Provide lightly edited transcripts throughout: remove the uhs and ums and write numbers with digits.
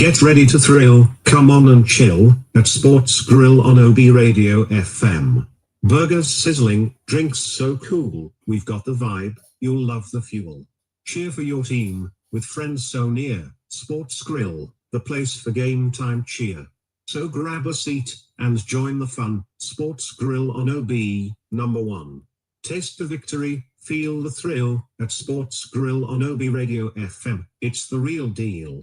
Get ready to thrill, come on and chill, at Sports Grill on OB Radio FM. Burgers sizzling, drinks so cool, we've got the vibe, you'll love the fuel. Cheer for your team, with friends so near, Sports Grill, the place for game time cheer. So grab a seat, and join the fun, Sports Grill on OB, number 1. Taste the victory, feel the thrill, at Sports Grill on OB Radio FM, it's the real deal.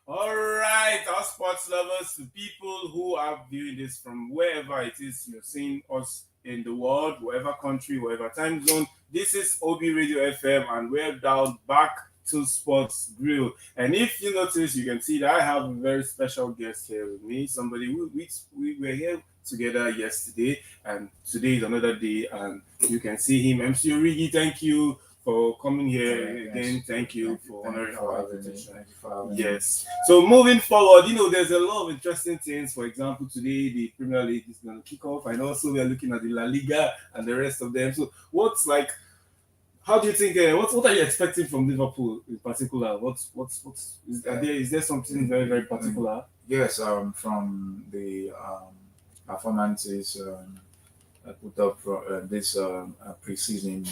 All right, our sports lovers, the people who are viewing this from wherever it is you're seeing us in the world, whatever country, whatever time zone, this is OB Radio FM, and we're down back to Sports Grill. And if you notice, you can see that I have a very special guest here with me, somebody we were here together yesterday, and today is another day, and you can see him. MC Origi, thank you for coming here again. Thank you for honoring our invitation. Yes. So moving forward, there's a lot of interesting things. For example, today the Premier League is going to kick off, and also we're looking at the La Liga and the rest of them. So how do you think? What are you expecting from Liverpool in particular? Is there something very, very particular? Yes. From the performances put up for this pre-season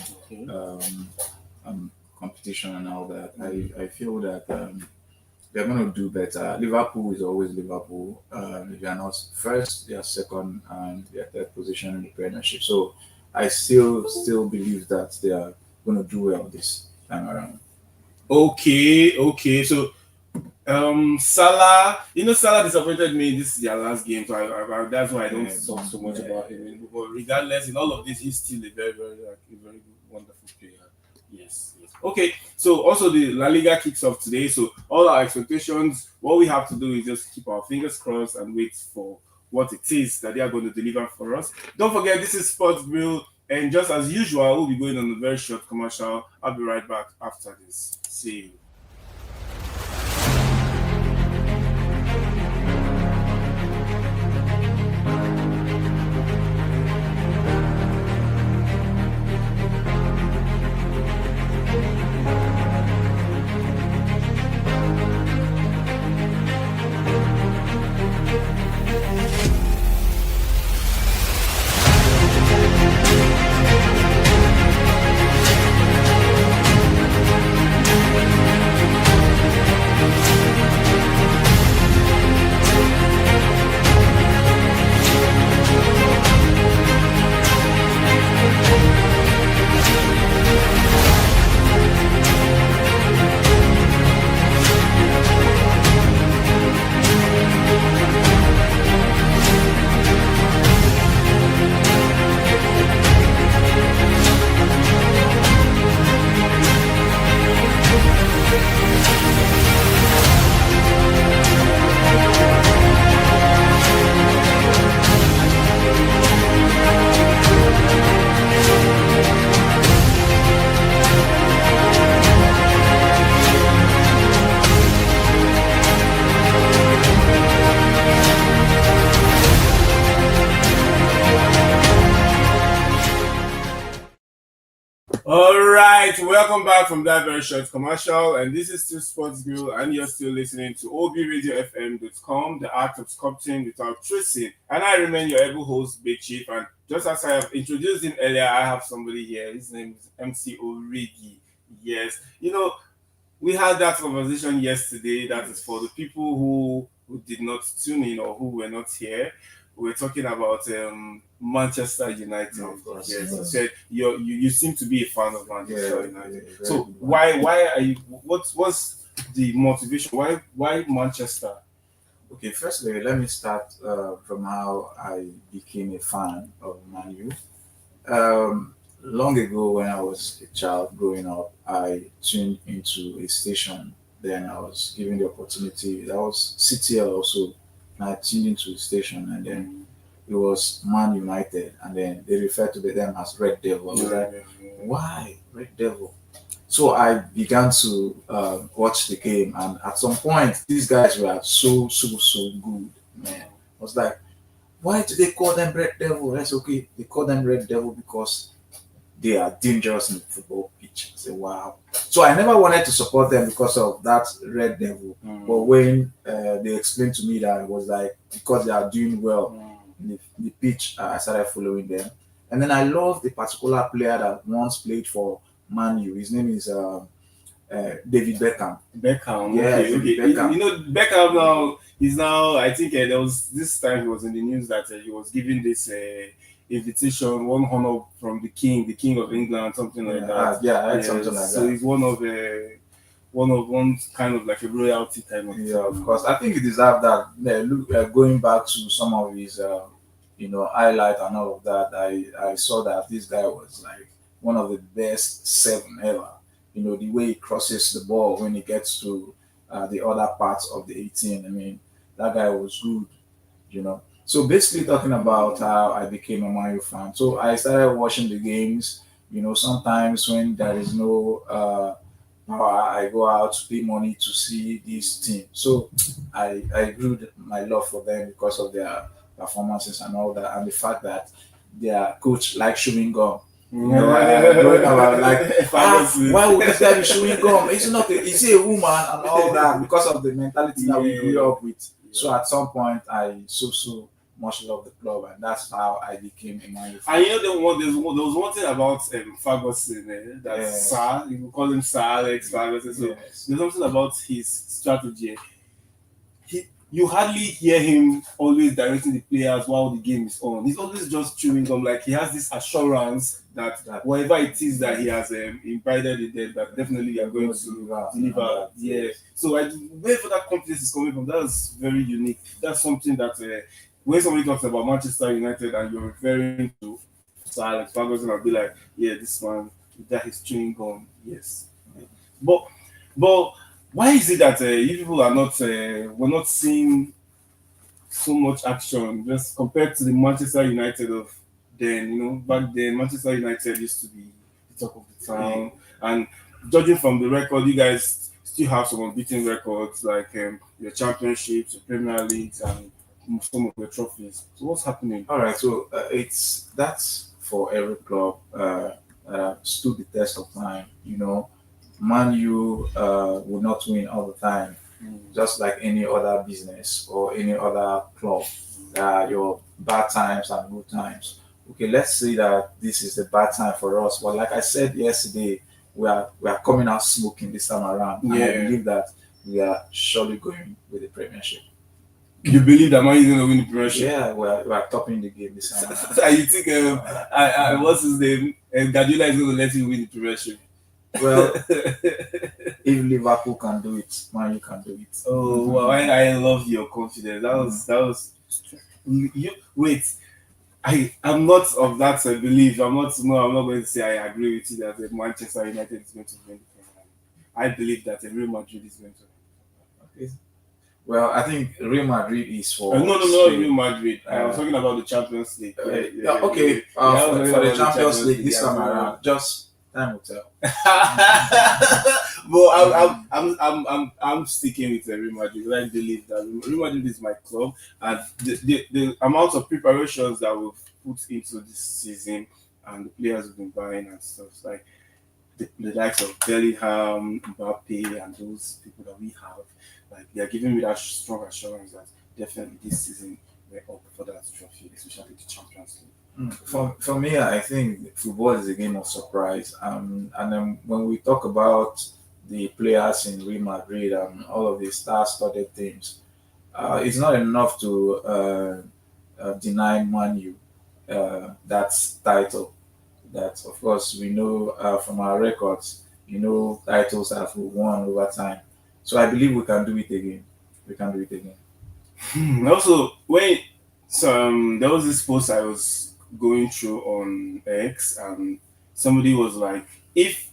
competition and all that, I feel that they're going to do better. Liverpool is always Liverpool. If they are not first, they are second, and they are third position in the Premiership. So I still believe that they are going to do well this time around. Okay. So Salah, Salah disappointed me. This is their last game, so that's why I don't talk so much about him. But regardless, in all of this, he's still a very, very, very wonderful player. Yes. Okay, so also the La Liga kicks off today. So all our expectations, what we have to do is just keep our fingers crossed and wait for what it is that they are going to deliver for us. Don't forget, this is Sports Grill, and just as usual, we'll be going on a very short commercial. I'll be right back after this. See you. Welcome back from that very short commercial, and this is still Sports Grill, and you're still listening to obradiofm.com, the art of sculpting without tracing. And I remain your able host, Big Chief, and just as I have introduced him earlier, I have somebody here. His name is MC Origi. Yes, we had that conversation yesterday. That is for the people who did not tune in or who were not here. We're talking about Manchester United. Of course. Yes, I said you seem to be a fan of Manchester United. So why are you? What's the motivation? Why Manchester? Okay, firstly, let me start from how I became a fan of Man U. Long ago, when I was a child growing up, I tuned into a station. Then I was given the opportunity. That was CTL also. And I tuned into a station, and then it was Man United, and then they referred to them as Red Devil. I was like, why Red Devil? So I began to watch the game, and at some point, these guys were so good, man. I was like, why do they call them Red Devil? That's okay. They call them Red Devil because they are dangerous in the football pitch. I say, wow. So I never wanted to support them because of that Red Devil. But when they explained to me that it was like because they are doing well in the pitch, I started following them. And then I love the particular player that once played for Man U. His name is David Beckham. Beckham, Yeah, okay, David okay. Beckham. You know, Beckham now is now. I think there was this time he was in the news that he was giving this invitation, one honor from the King of England, something like that. Yeah, I heard something like so that. he's one kind of like a royalty kind of. Yeah, of course. I think he deserved that. Look, going back to some of his, highlight and all of that, I saw that this guy was like one of the best seven ever. You know, the way he crosses the ball when he gets to the other parts of the 18. I mean, that guy was good, you know. So basically talking about how I became a Man U fan. So I started watching the games, you know, sometimes when there is no I go out to pay money to see this team. So I grew my love for them because of their performances and all that, and the fact that their coach likes chewing gum. You know, growing up, I was like, why would this guy be chewing gum? Is he not? Is he a woman and all that? Because of the mentality that we grew up with. So at some point, I so much love the club, and that's how I became a Man U fan. And you know, there was one thing about Ferguson that Sir, you call him Sir Alex Ferguson. So there's something about his strategy. You hardly hear him always directing the players while the game is on. He's always just chewing gum. Like he has this assurance that whatever it is that he has invited in there, that definitely they are going to deliver. Yeah. So wherever that confidence is coming from, that's very unique. That's something that when somebody talks about Manchester United and you're referring to Sir Alex Ferguson, I'll be like, yeah, this man, that is chewing gum. Yes. But why is it that you people are not we're not seeing so much action just compared to the Manchester United of then? You know, back then Manchester United used to be the talk of the town, and judging from the record, you guys still have some unbeaten records like your championships, your Premier Leagues, and some of your trophies. So what's happening? All right, so that's for every club stood the test of time. You know, Man U will not win all the time, just like any other business or any other club. Your bad times and good times. Okay, let's say that this is the bad time for us. But like I said yesterday, we are coming out smoking this time around. And I believe that we are surely going with the Premiership. You believe that Man is going to win the Premiership? Yeah, we are topping the game this time around. And you think what's his name? Guardiola is going to let him win the Premiership? Well, if Liverpool can do it, Man U can do it. Oh wow! I love your confidence. That was. You wait. I'm not of that belief. I'm not going to say I agree with you that Manchester United is going to win the Premier League. I believe that Real Madrid is going to win. Okay. Well, I think Real Madrid is for. No, Real Madrid. I was talking about the Champions League. Okay. For the Champions League this time around, just time will tell. But I'm sticking with Real Madrid. I believe that Real Madrid is my club, and the amount of preparations that we've put into this season and the players we've been buying and stuff like the likes of Bellingham, Mbappe, and those people that we have, like they are giving me that strong assurance that definitely this season we're up for that trophy, especially the Champions League. For me, I think football is a game of surprise. And then when we talk about the players in Real Madrid and all of the star-studded teams, it's not enough to deny Man U that title. That, of course, we know from our records, titles that we won over time. So I believe we can do it again. We can do it again. Also, there was this post I was going through on X, and somebody was like, if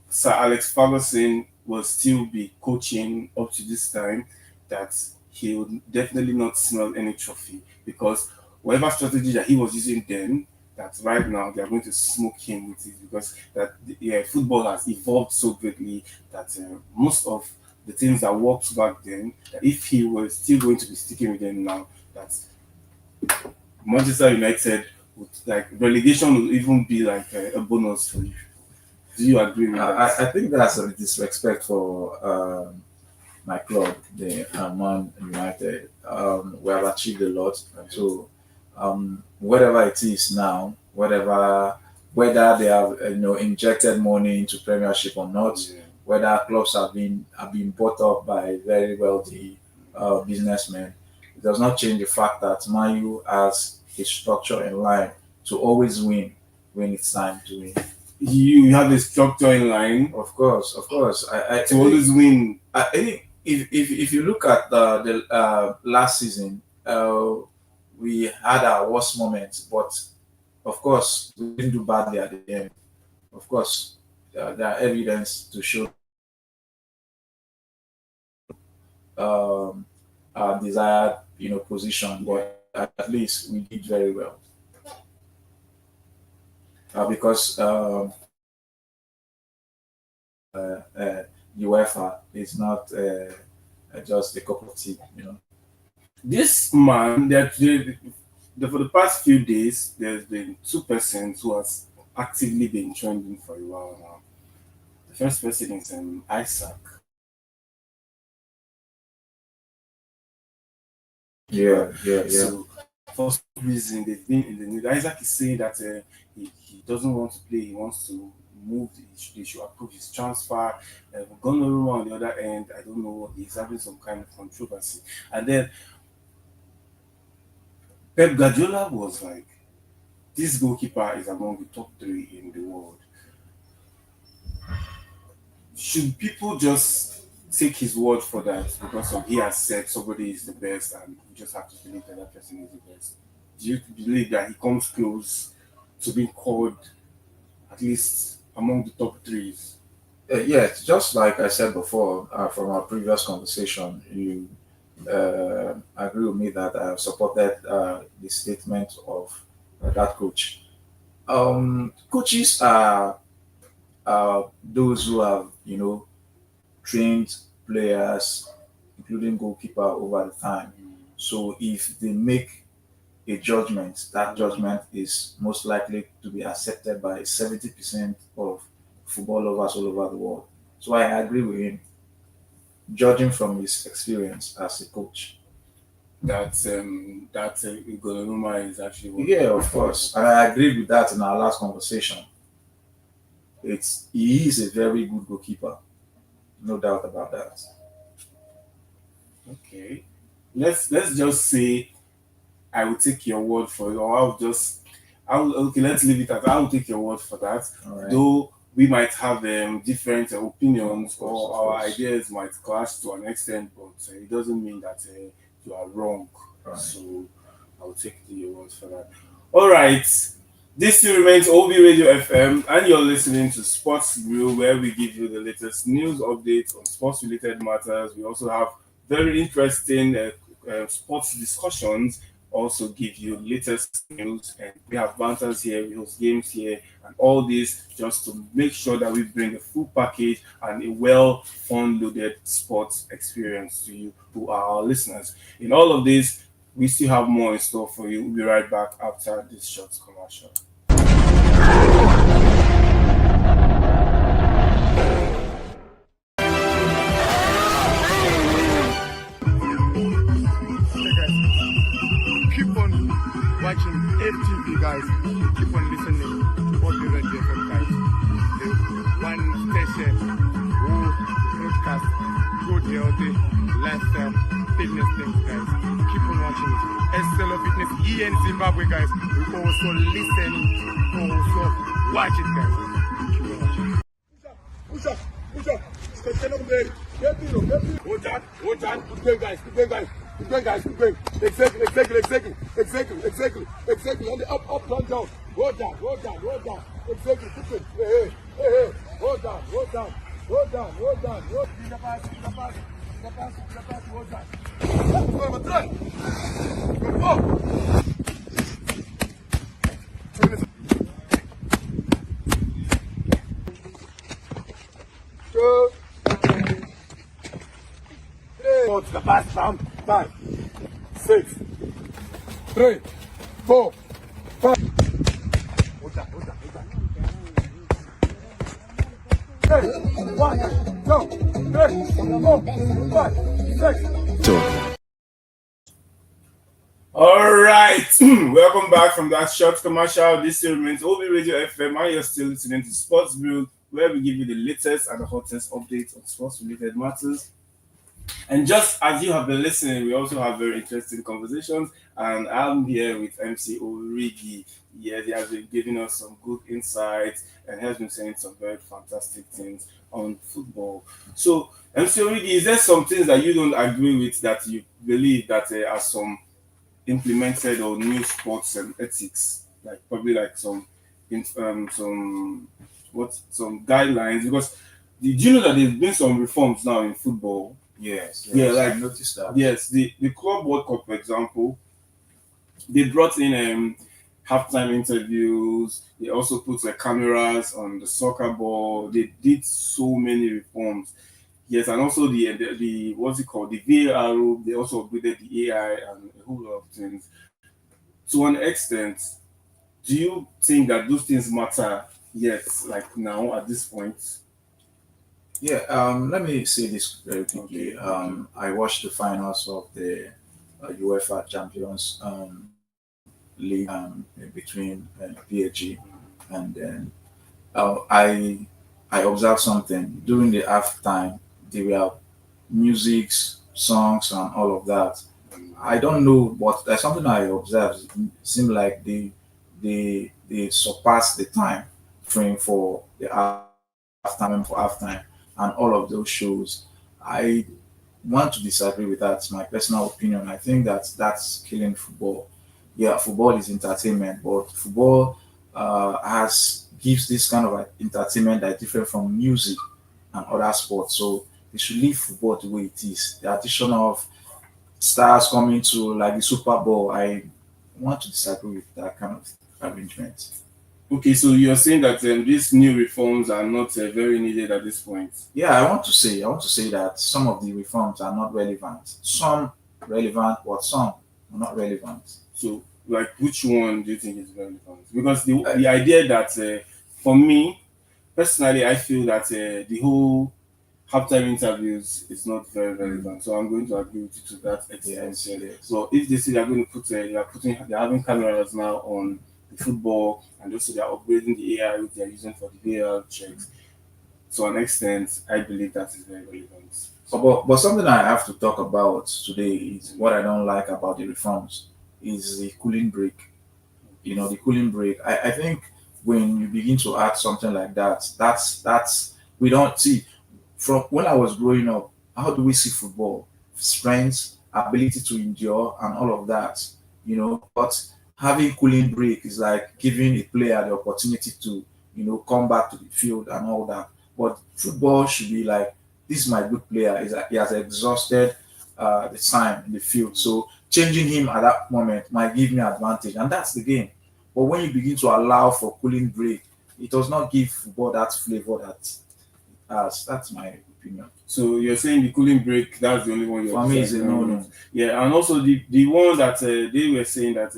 Sir Alex Ferguson will still be coaching up to this time, that he would definitely not smell any trophy, because whatever strategy that he was using then, that right now they are going to smoke him with it, because football has evolved so greatly that most of the things that worked back then, that if he was still going to be sticking with them now, that Manchester United would, like, relegation would even be like a bonus for you. Do you agree with that? I think that's a disrespect for my club, the Man United. We have achieved a lot, so whatever it is now, whether they have injected money into Premiership or not, Yeah. whether clubs have been bought up by very wealthy businessmen, it does not change the fact that Man U has a structure in line to always win when it's time to win. You have a structure in line Of course. I to always win. I think if you look at the last season, we had our worst moments, but of course we didn't do badly at the end. Of course, there are evidence to show our desired position, but at least we did very well because UEFA is not just a cup of tea. This man, for the past few days, there's been two persons who has actively been trending for a while now. The first person is Isaac. Yeah. So for some reason they've been in the news. Isaac is saying that he doesn't want to play. He wants to move. They should approve his transfer. Gonoro on the other end, I don't know. He's having some kind of controversy. And then Pep Guardiola was like, this goalkeeper is among the top three in the world. Should people just take his word for that because he has said somebody is the best and we just have to believe that that person is the best? Do you believe that he comes close to being called at least among the top threes? Yes, just like I said before from our previous conversation, you agree with me that I have supported the statement of that coach. Coaches are those who have, trained players, including goalkeeper, over the time. So if they make a judgment, that judgment is most likely to be accepted by 70% of football lovers all over the world. So I agree with him, judging from his experience as a coach. That Gononuma is actually one. Yeah, of course. And I agreed with that in our last conversation. He is a very good goalkeeper. No doubt about that. Okay. Let's just say I will take your word for it, or okay, let's leave it at I will take your word for that. All right. Though we might have different opinions Of course, or of our course. ideas might clash to an extent, but it doesn't mean that you are wrong. Right. So I'll take your word for that. All right. This still remains OB Radio FM, and you're listening to Sports Grill, where we give you the latest news updates on sports related matters. We also have very interesting sports discussions, also give you latest news, and we have banters here, we host games here, and all this just to make sure that we bring a full package and a well fun loaded sports experience to you who are our listeners. In all of this, we still have more in store for you. We'll be right back after this short commercial. Keep on watching FTV, guys. Keep on listening to all the radio FM, guys. The one station who broadcast good healthy lifestyle fitness things, guys. Keep on watching it. SLO Fitness here in Zimbabwe, guys. We also listening, also watch it, guys. Keep on watching. Push up. Stand up there. Hold on. Keep going, guys. Keep going. Exactly. On the up, down. Hold down. Exactly. Keep it. Hey. Hold down. In the pass. Hold down. Go. Two. Three. Go to the pass, 5, 6, 3, 4, 5. Hey, 1, 2, 3, 4, 5, 6. All right, welcome back from that short commercial. This still remains OB Radio FM, and you're still listening to Sports Build, where we give you the latest and the hottest updates on sports-related matters. And just as you have been listening, we also have very interesting conversations. And I'm here with MC Origi. Yes, he has been giving us some good insights and has been saying some very fantastic things on football. So, MC Origi, is there some things that you don't agree with that you believe that are some implemented or new sports and ethics, like probably like some guidelines? Because did you know that there's been some reforms now in football? Yes, Yeah, like I noticed that. yes, the Club World Cup, for example, they brought in halftime interviews. They also put cameras on the soccer ball. They did so many reforms. Yes, and also the what's it called, the VAR. They also upgraded the AI and a whole lot of things. To an extent, do you think that those things matter yet, like now at this point? Yeah, let me say this very quickly. I watched the finals of the UEFA Champions League between PSG, and then I observed something during the halftime. There were musics, songs, and all of that. I don't know, but there's something I observed. It seemed like they surpassed the time frame for the halftime and all of those shows. I want to disagree with that. It's my personal opinion. I think that that's killing football. Yeah, football is entertainment, but football has gives this kind of entertainment that is different from music and other sports. So they should leave football the way it is. The addition of stars coming to like the Super Bowl, I want to disagree with that kind of arrangement. Okay, so you're saying that these new reforms are not very needed at this point. Yeah, I want to say that some of the reforms are not relevant. Some relevant, but some are not relevant. So, like, which one do you think is relevant? Because the idea that, for me personally, I feel that the whole halftime interviews is not very relevant. So I'm going to agree with you to that extent. Yes. So if they say they're going to they're having cameras now on the football, and also they're upgrading the AI which they're using for the VAR checks. To an extent, I believe that is very relevant. But something I have to talk about today is what I don't like about the reforms is the cooling break. The cooling break. I think when you begin to add something like that, that's we don't see from when I was growing up. How do we see football? Strength, ability to endure, and all of that. But having cooling break is like giving a player the opportunity to come back to the field and all that. But football should be like, this is my good player. He has exhausted the time in the field. So changing him at that moment might give me advantage, and that's the game. But when you begin to allow for cooling break, it does not give football that flavor that it has. That's my opinion. So you're saying the cooling break, that's the only one you're For me, it's a disagreeing no. with. Yeah, and also the one that they were saying that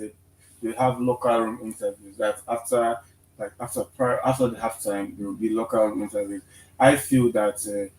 they have locker room interviews, that after the halftime there will be locker room interviews. I feel that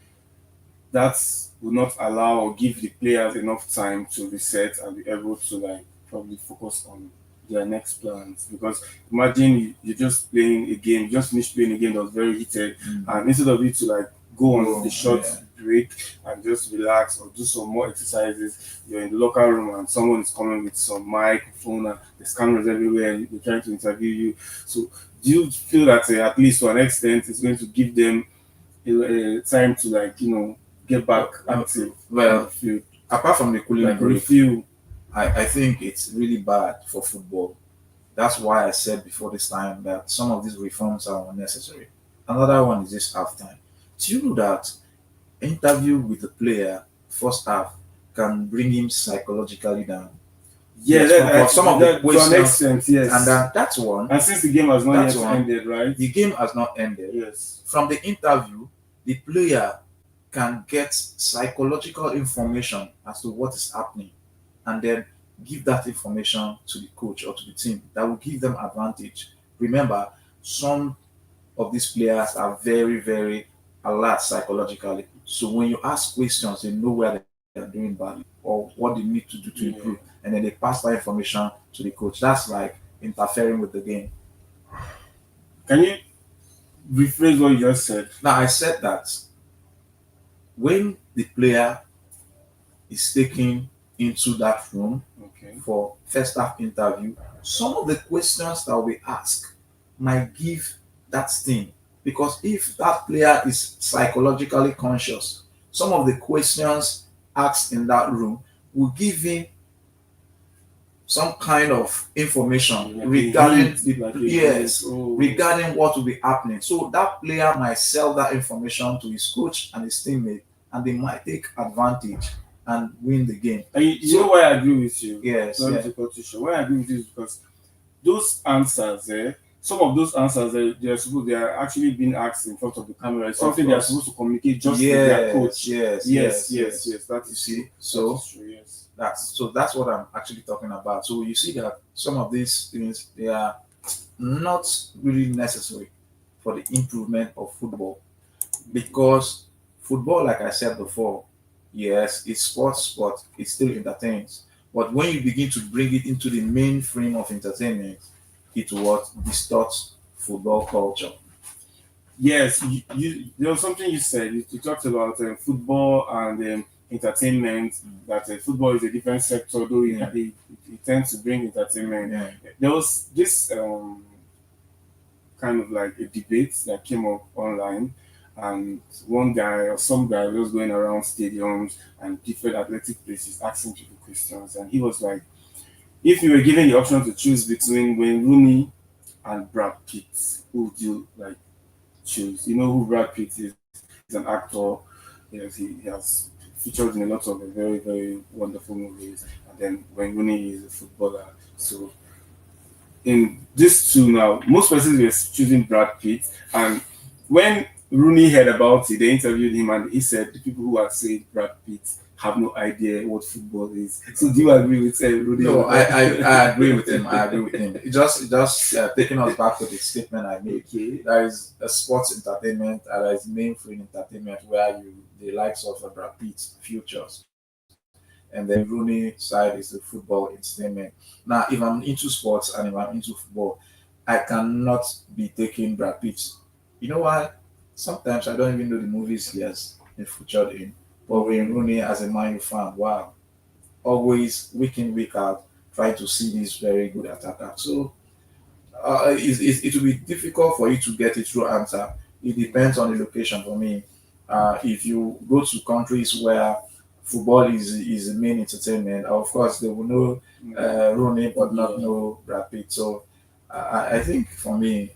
that will not allow or give the players enough time to reset and be able to probably focus on their next plans. Because imagine you're just playing a game, you just finished playing a game that was very heated, and instead of you to go on the short break and just relax or do some more exercises, you're in the locker room and someone is coming with some microphone and there's cameras everywhere and they're trying to interview you. So do you feel that at least to an extent it's going to give them time to get back active? Well, apart from the cooling break, refuel. I think it's really bad for football. That's why I said before this time that some of these reforms are unnecessary. Another one is this halftime. Do you know that interview with the player first half can bring him psychologically down? Yeah, for some of the to an questions, extent, yes. and that's one. And since the game has not That's yet one. ended, right? The game has not ended. Yes. From the interview, the player can get psychological information as to what is happening, and then give that information to the coach or to the team that will give them advantage. Remember, some of these players are very, very alert psychologically. So when you ask questions, they know where they are doing badly or what they need to do to improve, and then they pass that information to the coach. That's like interfering with the game. Can you rephrase what you just said? Now, I said that when the player is taken into that room for first half interview, some of the questions that we ask might give that sting. Because if that player is psychologically conscious, some of the questions asked in that room will give him some kind of information regarding regarding what will be happening. So that player might sell that information to his coach and his teammate, and they might take advantage and win the game. And you know why I agree with you? Yes. Why I agree with you is because those answers, some of those answers, they are actually being asked in front of the camera. It's something they are supposed to communicate just with their coach. Yes. That is see. So true, yes. That's what I'm actually talking about. So you see that some of these things, they are not really necessary for the improvement of football, because football, like I said before, yes, it's sports, but it still entertains. But when you begin to bring it into the mainstream of entertainment, it what distorts football culture. Yes, there was something you said. You talked about football and entertainment. That football is a different sector, though it tends to bring entertainment. There was this kind of like a debate that came up online, and one guy or some guy was going around stadiums and different athletic places asking people questions, and he was like, if you were given the option to choose between Wayne Rooney and Brad Pitt, who would you like choose? You know who Brad Pitt is? He's an actor. Yes, he has featured in a lot of very, very wonderful movies. And then Wayne Rooney is a footballer. So in these two now, most persons were choosing Brad Pitt. And when Rooney heard about it, they interviewed him and he said the people who are saying Brad Pitt have no idea what football is. So do you agree with Rooney? No, I agree with him. I agree with him. It just taking us back to the statement I made. There is a sports entertainment and there is mainstream entertainment where the likes of Brad Pitt futures, and then Rooney side is the football entertainment. Now, if I'm into sports and if I'm into football, I cannot be taking Brad Pitt. You know why? Sometimes I don't even know the movies he has been featured in. But Wayne Rooney, as a Man U fan, wow, always week in, week out, try to see this very good attacker. So it will be difficult for you to get a true answer. It depends on the location for me. If you go to countries where football is the main entertainment, of course, they will know Rooney, but not know Brad Pitt. So I think for me,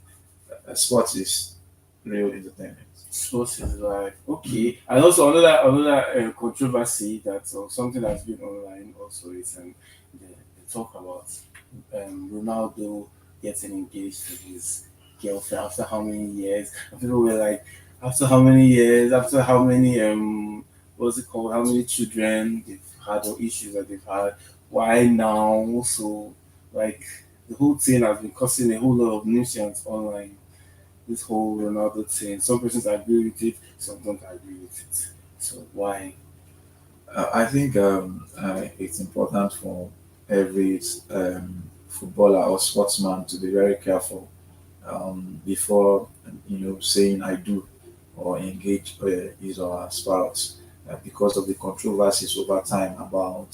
sports is real entertainment. Sports is like okay, and also another controversy that something that's been online also is they talk about Ronaldo getting engaged to his girlfriend after how many years, and people were like, after how many years, after how many what's it called, how many children they've had or issues that they've had, why now? So like the whole thing has been causing a whole lot of nuisance online. This whole Ronaldo thing. Some persons agree with it, some don't agree with it. So why? I think it's important for every footballer or sportsman to be very careful before saying I do or engage his or her spouse because of the controversies over time about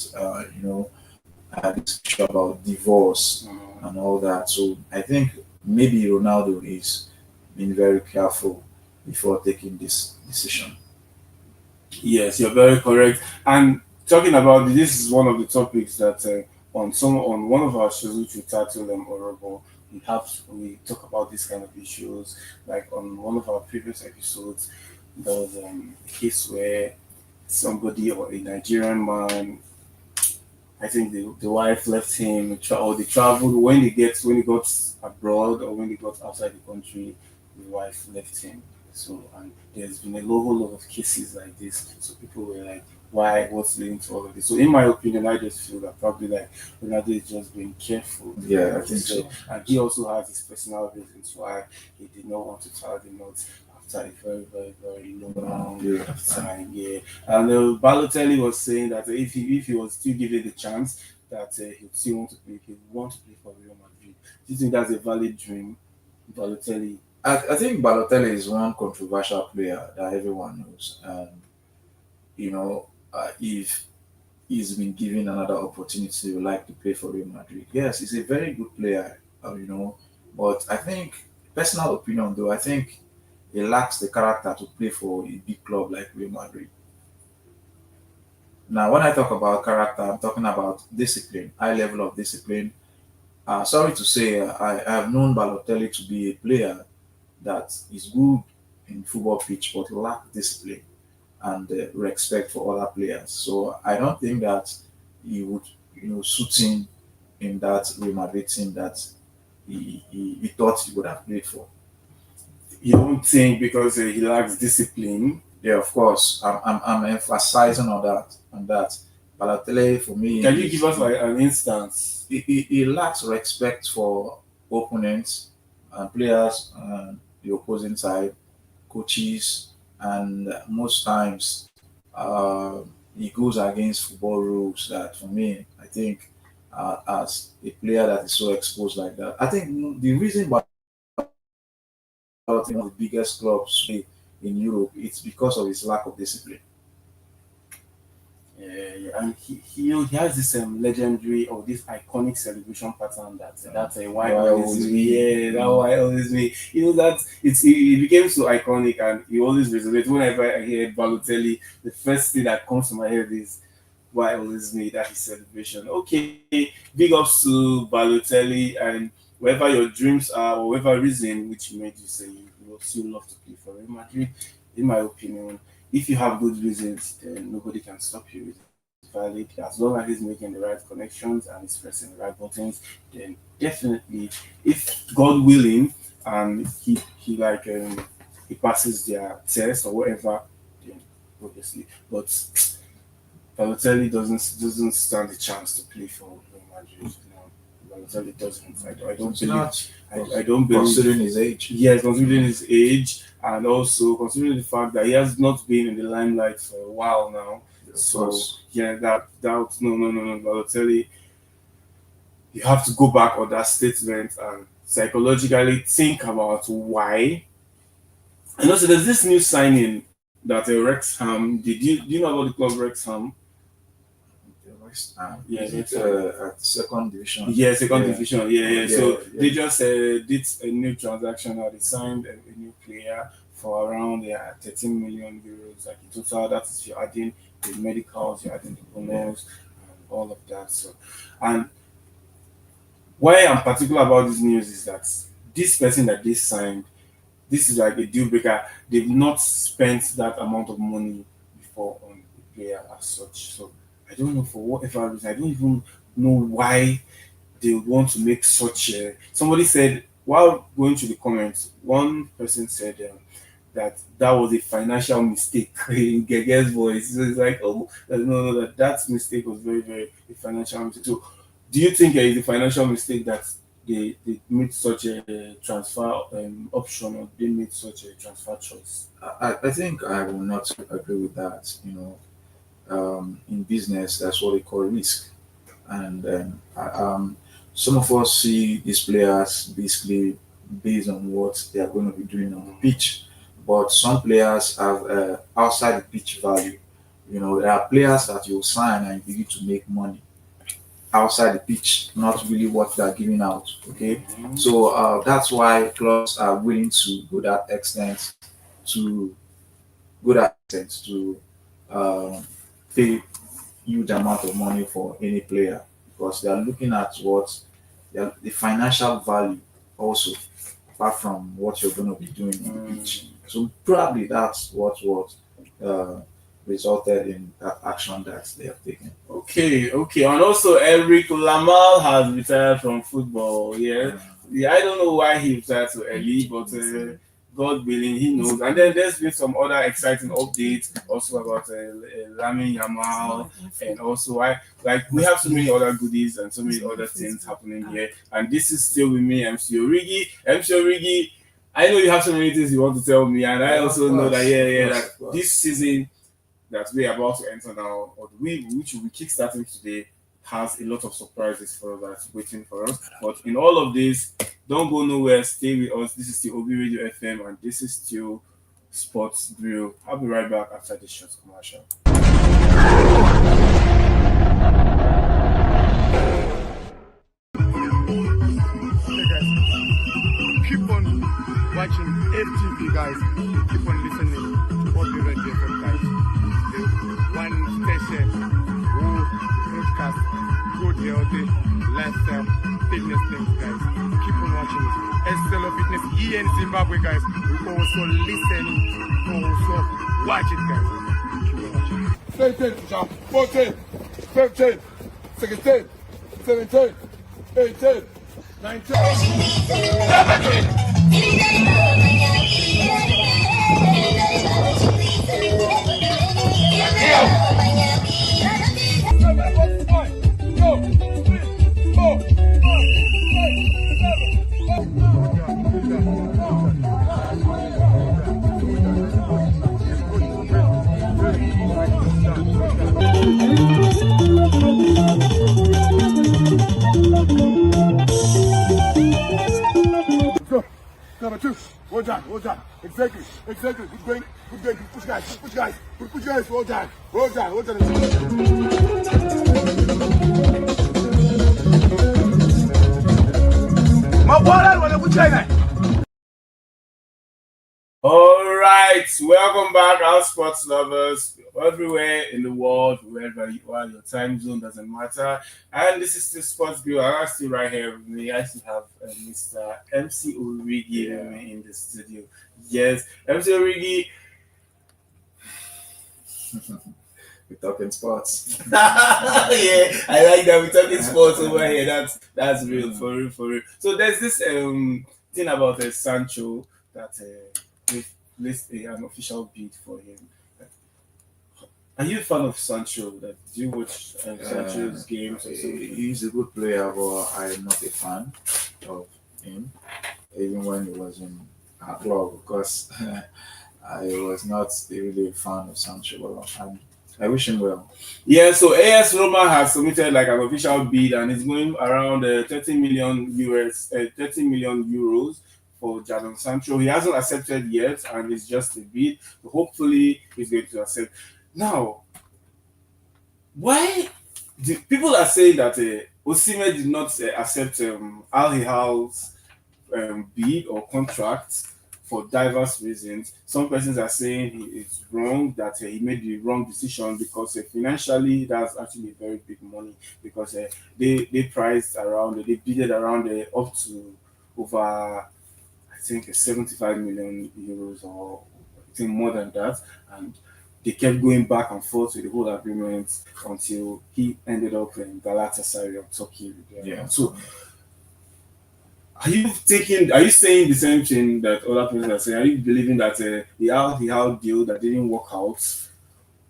this issue about divorce and all that. So I think maybe Ronaldo is being very careful before taking this decision. Yes, you're very correct. And talking about this is one of the topics that on one of our shows which we titled Horrible, we talk about these kind of issues. Like on one of our previous episodes, there was a case where somebody or a Nigerian man, I think the wife left him, or they traveled when he got abroad or when they got outside the country, the wife left him. So and there's been a whole lot of cases like this. So people were like, what's leading to all of this. So in my opinion, I just feel that probably like Ronaldo is just being careful. Yeah, I think so. And he also has his personal reasons why he did not want to tie the knot after a very, very, very long period of time. Yeah. And Balotelli was saying that if he was still given the chance, that he would still want to play, he would want to play for Real Madrid. Do you think that's a valid dream, Balotelli? I think Balotelli is one controversial player that everyone knows. And, if he's been given another opportunity, he would like to play for Real Madrid. Yes, he's a very good player, but I think, personal opinion though, I think he lacks the character to play for a big club like Real Madrid. Now, when I talk about character, I'm talking about discipline, high level of discipline. Sorry to say, I have known Balotelli to be a player that is good in football pitch, but lack discipline and respect for other players. So I don't think that he would, suit in that Real Madrid team that he thought he would have played for. You don't think because he lacks discipline? Yeah, of course. I'm emphasizing on that. Balotelli, for me, Can you give us like an instance? He lacks respect for opponents and players and the opposing side, coaches, and most times he goes against football rules. That, for me, I think, as a player that is so exposed like that, I think the reason why one of the biggest clubs in Europe, it's because of his lack of discipline. Yeah, and he has this legendary or this iconic celebration pattern that's a why always me. Yeah, that why always me. That it became so iconic, and he always resonates. Whenever I hear Balotelli, the first thing that comes to my head is why always me. That is celebration. Okay, big ups to Balotelli, and wherever your dreams are, or whatever reason which made you say you will still love to play for Real Madrid, in my opinion, if you have good reasons, then nobody can stop you. It's valid. As long as he's making the right connections and he's pressing the right buttons, then definitely, if God willing, and he like he passes their test or whatever, then obviously. But Balotelli doesn't stand a chance to play for Real Madrid. Balotelli doesn't. I don't believe. I don't believe. Considering his age. Yes, considering his age, and also considering the fact that he has not been in the limelight for a while now. So yeah, that no, Balotelli, you have to go back on that statement and psychologically think about why. And also, there's this new signing that Wrexham. Do you know about the club Wrexham? Yeah, it's at second division. Yeah, second division. Yeah. So they just did a new transaction. Now they signed a new player for around 13 million euros. Like in total, that is you're adding the medicals, you're adding the bonus, and all of that. So, and why I'm particular about this news is that this person that they signed, this is like a deal breaker. They've not spent that amount of money before on the player as such. So I don't know, for whatever reason. I don't even know why they would want to make such a. Somebody said, while going through the comments, one person said that was a financial mistake in Gege's voice. So it's like, oh, no, that mistake was very, very a financial mistake. So do you think it's a financial mistake that they made such a transfer option, or they made such a transfer choice? I think I will not agree with that. In business, that's what they call risk. And some of us see these players basically based on what they are going to be doing on the pitch. But some players have outside the pitch value. There are players that you sign and you begin to make money outside the pitch, not really what they are giving out. Okay, so that's why clubs are willing to go that extent to pay huge amount of money for any player, because they are looking at the financial value also, apart from what you're going to be doing on the pitch. So probably that's what resulted in that action that they have taken. Okay, and also Eric Lamal has retired from football. Yeah, I don't know why he retired so early, but God willing, he knows. And then there's been some other exciting updates also about Lamin Yamal, and also we have so many other goodies and so many other things happening here. And this is still with me, MC Origi. MC Origi, I know you have so many things you want to tell me, and I also know that that this season that we're about to enter now, or which will be kickstarting today, has a lot of surprises for us that's waiting for us. But in all of this, don't go nowhere. Stay with us. This is still OB Radio FM, and this is still Sports Grill. I'll be right back after this short commercial. Keep on watching FTV, guys. Keep on listening to all the radio FM, guys. The one station who broadcast good healthy lifestyle fitness things, guys. Keep on watching it. SLO Fitness here in Zimbabwe, guys. We also listening, also watch it, guys. Keep on watching it. 13, 14, 15, 16, 17, 18, 19. Number 2, well done. Exactly. Good going. Push guys. Well done. All right, welcome back, our sports lovers, everywhere in the world, wherever you are, your time zone doesn't matter. And this is the Sports Grill. I'm still right here with me. I still have Mr. MC Origi with me in the studio. Yes, MC Origi. We're talking sports. Yeah, I like that. We're talking sports over here. That's real, for real. So there's this thing about Sancho that we've placed an official bid for him. Are you a fan of Sancho? Do you watch Sancho's games or something? He's a good player, but I'm not a fan of him, even when he was in our club, because I was not really a fan of Sancho. I wish him well. Yeah, so AS Roma has submitted like an official bid, and it's going around 30 million euros for Jadon Sancho. He hasn't accepted yet, and it's just a bid. So hopefully, he's going to accept. Now, why people are saying that Osimhen did not accept Al Hilal's bid or contract for diverse reasons? Some persons are saying it's wrong, that he made the wrong decision because financially that's actually very big money, because they priced around, they bidded around up to over, I think, 75 million euros, or I think more than that, and they kept going back and forth with the whole agreement until he ended up in Galatasaray of Turkey. Yeah. So, are you saying the same thing that other people are saying? Are you believing that the Al Hilal deal that didn't work out?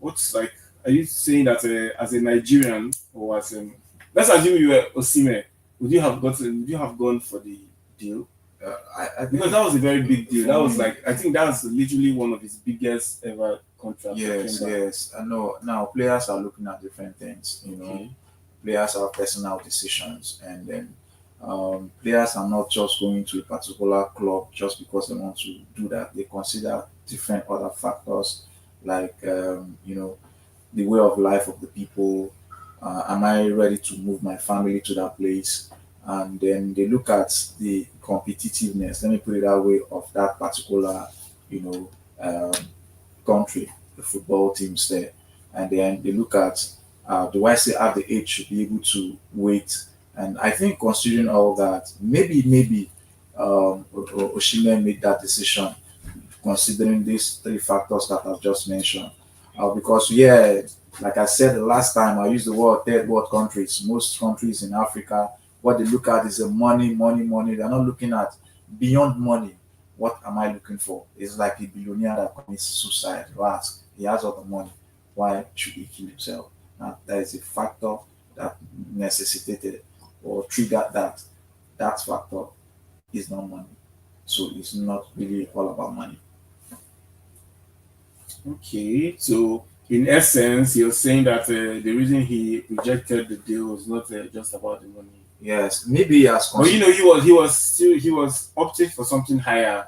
Are you saying that as a Nigerian, or as let's assume you were Osimhen, would you have gone for the deal? Because that was a very big deal. That was I think that was literally one of his biggest ever contracts. Yes. I know. Now players are looking at different things. Players have personal decisions, and then players are not just going to a particular club just because they want to do that. They consider different other factors, like the way of life of the people. Am I ready to move my family to that place? And then they look at the competitiveness, let me put it that way, of that particular, country, the football teams there. And then they look at, do I still have the age to be able to wait? And I think considering all that, maybe Osimhen made that decision considering these three factors that I've just mentioned. Because like I said the last time, I used the word third world countries. Most countries in Africa, what they look at is the money. They're not looking at beyond money. what am I looking for? It's like a billionaire that commits suicide. You ask, he has all the money. Why should he kill himself? Now, there is a factor that necessitated or triggered that. That factor is not money. So it's not really all about money. Okay, so in essence, you're saying that the reason he rejected the deal was not just about the money. Yes, maybe as But he was opting for something higher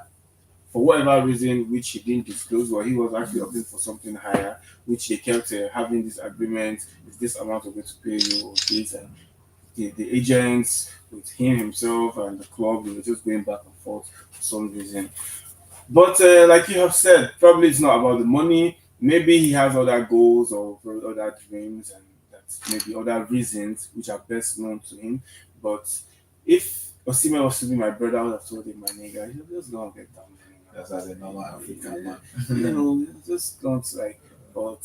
for whatever reason, which he didn't disclose, or he was actually opting for something higher, which they kept having this agreement: is this amount of going to pay you, or this, and the agents with him himself and the club, they were just going back and forth for some reason. But like you have said, probably it's not about the money. Maybe he has other goals or other dreams, and that's maybe other reasons which are best known to him. But if Osimhen was to be my brother, I would have told him, my nigga, you just gonna get down there. That's as a normal African man. You know, just don't like. But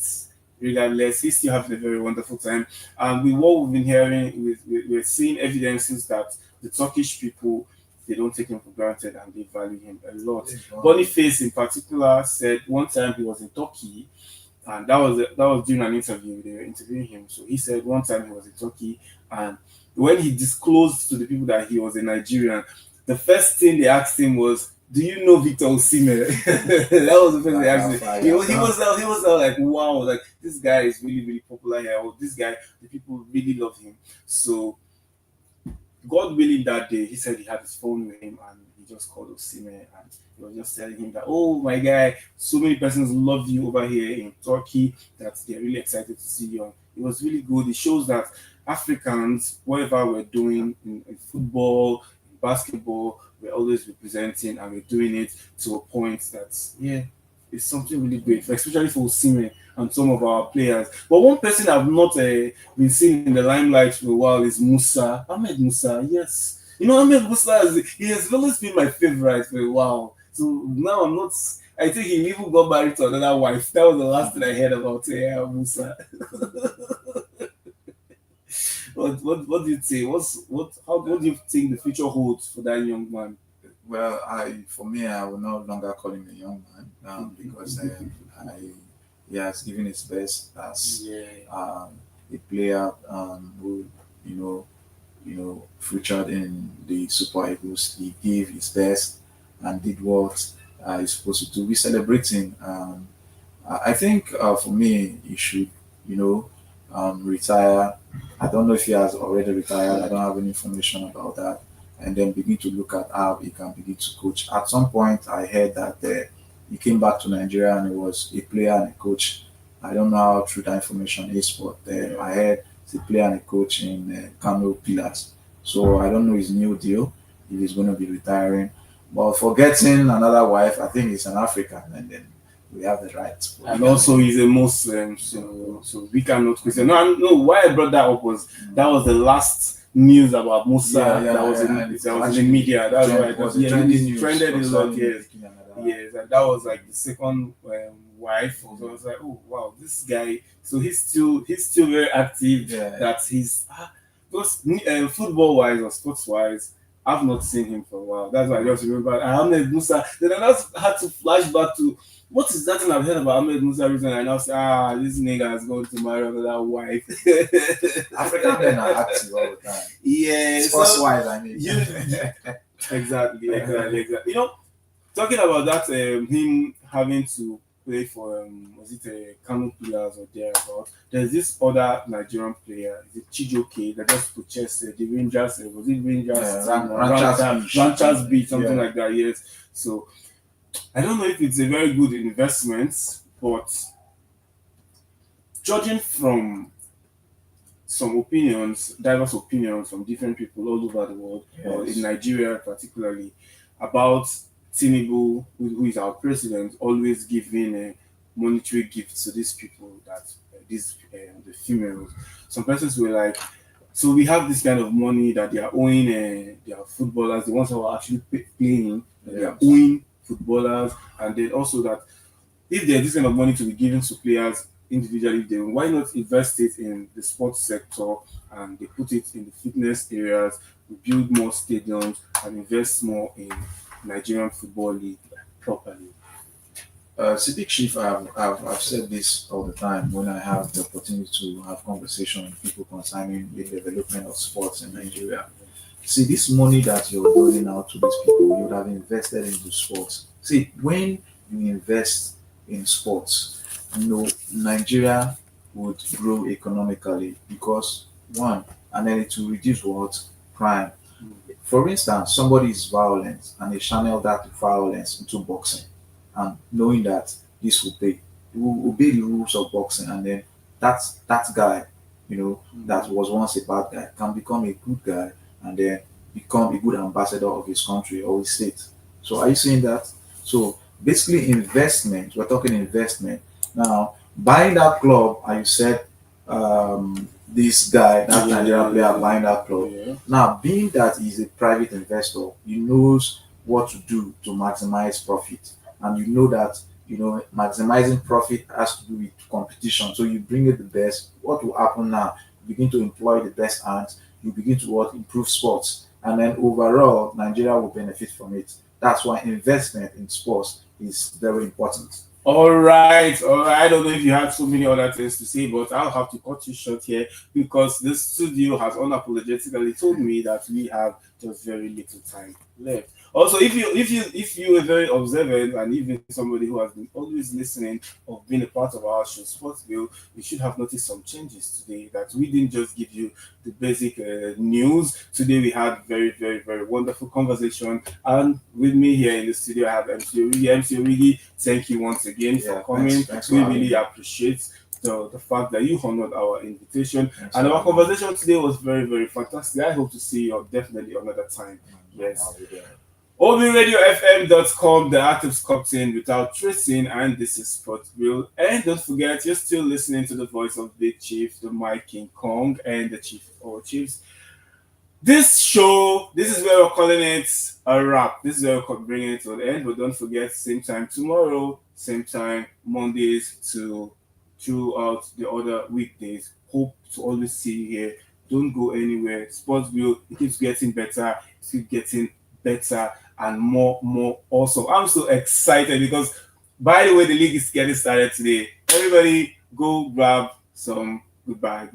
regardless, he's still having a very wonderful time. And with what we've been hearing, we're seeing evidences that the Turkish people, they don't take him for granted and they value him a lot. Boniface in particular said one time he was in Turkey, and that was during an interview. They were interviewing him. So he said one time he was in Turkey, and when he disclosed to the people that he was a Nigerian, the first thing they asked him was, "Do you know Victor Osimhen?" That was the first thing they asked him. He was like, "Wow, like this guy is really really popular here. Or this guy, the people really love him." So God willing, that day, he said he had his phone with him and he just called Osimhen and he was just telling him that, "Oh my guy, so many persons love you over here in Turkey that they're really excited to see you." It was really good. It shows that Africans, whatever we're doing in football, in basketball, we're always representing and we're doing it to a point that, yeah, it's something really great, especially for Osimhen and some of our players. But one person I've not been seen in the limelight for a while is Ahmed Musa. Yes, you know, Ahmed Musa, he has always been my favorite for a while. So now I'm not. I think he even got married to another wife. That was the last thing I heard about Musa. What do you think? What do you think the future holds for that young man? Well, for me, I will no longer call him a young man because he has given his best as a player who featured in the Super Eagles. He gave his best and did what he's supposed to do. We celebrating. I think for me, he should retire. I don't know if he has already retired. I don't have any information about that. And then begin to look at how he can begin to coach. At some point, I heard that he came back to Nigeria and he was a player and a coach. I don't know how true that information is, but I heard he's a player and a coach in Kano Pillars. So I don't know his new deal, if he's going to be retiring. But for getting another wife, I think he's an African, and then we have the right. And also, he's a Muslim, so we cannot question. No. Why I brought that up was that was the last news about Musa that was in the media. That's why it was trended a lot. Yes, and that was like the second wife. So I was like, oh wow, this guy. So he's still very active. Yeah. That he's football wise or sports wise. I've not seen him for a while. That's why I just remember Ahmed Musa. Then I just had to flash back to what is that thing I've heard about Ahmed Musa recently. I now say, this nigga is going to marry another wife. African men are active all the time. Yeah. Sports wise, I mean. Exactly. You know, talking about that, him having to play for was it Kano Pillars or thereabout? There's this other Nigerian player, is it Chijoke, that just purchased the Rangers. Was it Rangers? Ranchers Beach, something like that. Yes. So I don't know if it's a very good investment, but judging from some opinions, diverse opinions from different people all over the world, or in Nigeria particularly, about Tinubu, who is our president, always giving monetary gifts to these people, that the females. Some persons were like, so we have this kind of money that they are owing their footballers, the ones who are actually playing, they are owing footballers, and then also that if there's this kind of money to be given to players individually, then why not invest it in the sports sector and they put it in the fitness areas, we build more stadiums and invest more in Nigerian Football League properly? See, Big Chief, I've said this all the time when I have the opportunity to have conversation with people concerning the development of sports in Nigeria. See, this money that you're doling out to these people, you would have invested into sports. See, when you invest in sports, Nigeria would grow economically because one, and then it will reduce what crime. For instance, somebody is violent and they channel that violence into boxing, and knowing that this will pay, you will obey the rules of boxing, and then that guy, that was once a bad guy can become a good guy, and then become a good ambassador of his country or his state. So are you saying that? So basically, investment. We're talking investment now. Buying that club, and you said this guy, that Nigerian player, buying that club. Yeah. Now, being that he's a private investor, he knows what to do to maximize profit, and you know that maximizing profit has to do with competition. So you bring in the best. What will happen now? You begin to employ the best hands. You begin to improve sports, and then overall, Nigeria will benefit from it. That's why investment in sports is very important. All right, all right. I don't know if you had so many other things to say, but I'll have to cut you short here because this studio has unapologetically told me that we have just very little time left. Also, if you were very observant and even somebody who has been always listening or been a part of our show, Sportsville, you should have noticed some changes today. That we didn't just give you the basic news. Today we had very, very, very wonderful conversation. And with me here in the studio, I have MC Origi. MC Origi, thank you once again for coming. Thanks for We having really me. appreciate the fact that you honored our invitation. Thanks And for our having me. conversation today was very, very fantastic. I hope to see you definitely another time. Yes. I'll be there. OBRadioFM.com, the art of sculpting without tracing, and this is Sportsville. And don't forget, you're still listening to the voice of Big Chief, the Mike King Kong, and the Chief of all Chiefs. This show, this is where we're calling it a wrap. This is where we're bringing it to the end. But don't forget, same time tomorrow, same time Mondays to throughout the other weekdays. Hope to always see you here. Don't go anywhere. Sportsville, it keeps getting better. It keeps getting better and more awesome. I'm so excited because, by the way, the league is getting started today. Everybody, go grab some. Goodbye.